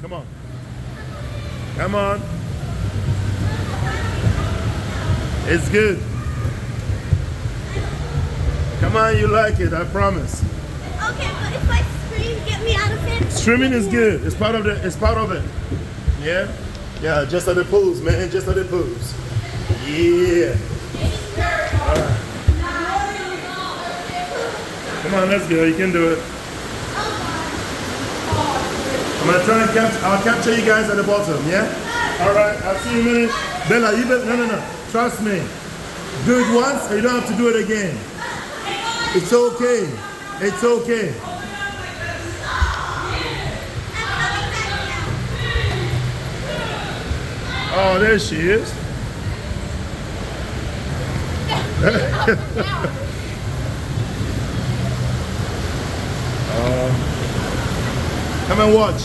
Come on. Come on. It's good. Come on, you like it, I promise. Okay, but if I scream, get me out of it. Streaming is good. It's part of it. Yeah? Yeah, just at the pools, man. Just at the pools. Yeah. Alright. Come on, let's go. You can do it. I'm gonna try and capture you guys at the bottom, yeah? Alright, I'll see you in a minute. Bella, you better no. Trust me. Do it once and you don't have to do it again. It's okay. It's okay. Oh, there she is. Come and watch.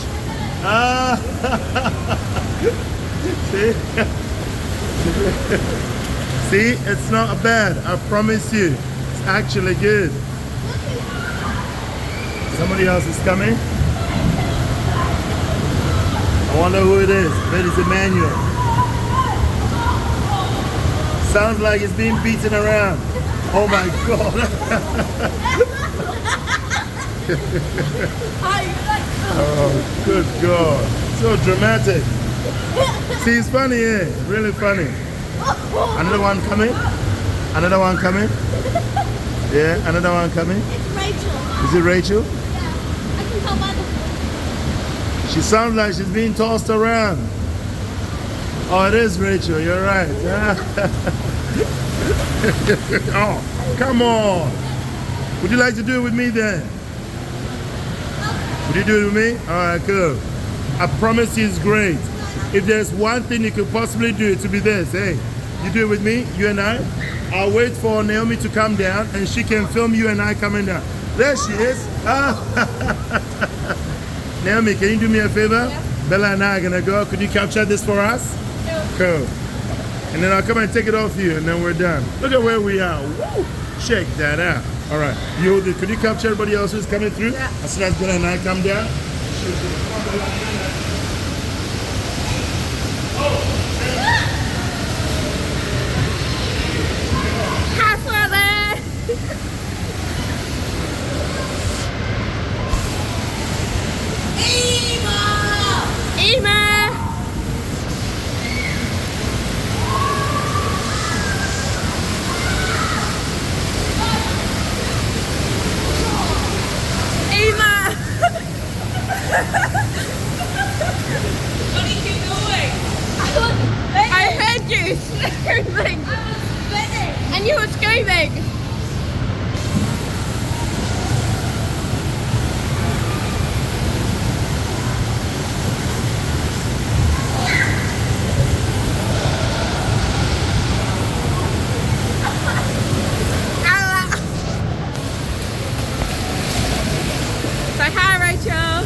See? See, it's not bad. I promise you. It's actually good. Somebody else is coming. I wonder who it is. Maybe it's Emmanuel. Sounds like it's being beaten around. Oh my God. Oh, good God. So dramatic. See, it's funny, eh? Really funny. Another one coming? Another one coming? Yeah, another one coming? It's Rachel. Is it Rachel? Yeah, I can tell by the... She sounds like she's being tossed around. Oh, it is Rachel, you're right. Oh, come on. Would you like to do it with me then? Would you do it with me? Alright, cool. I promise you it's great. If there's one thing you could possibly do, it would be this. Hey, you do it with me, you and I. I'll wait for Naomi to come down and she can film you and I coming down. There she is. Naomi, can you do me a favor? Yeah. Bella and I are gonna go. Could you capture this for us? Yeah. Cool. And then I'll come and take it off you and then we're done. Look at where we are. Woo! Check that out. All right. You hold it. Could you capture everybody else who's coming through? Yeah. As soon as Bella and I come down. What are you doing? I heard you screaming. I was spinning. And you were screaming. Say hi, Rachel.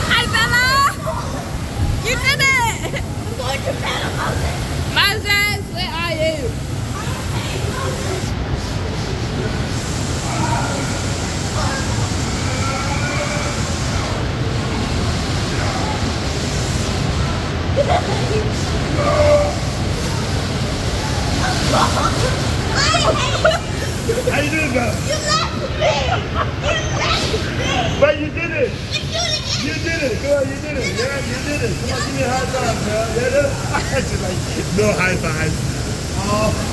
Hi, Bella. You did it. I'm going to bed, Moses. Moses, where are you? How you doing, Bella? You left me! You left me! But you did it! You did it! Come on, you did it! Yeah, you did it! Come on, give me a high five, girl. Yeah, she's like, no high five. Oh.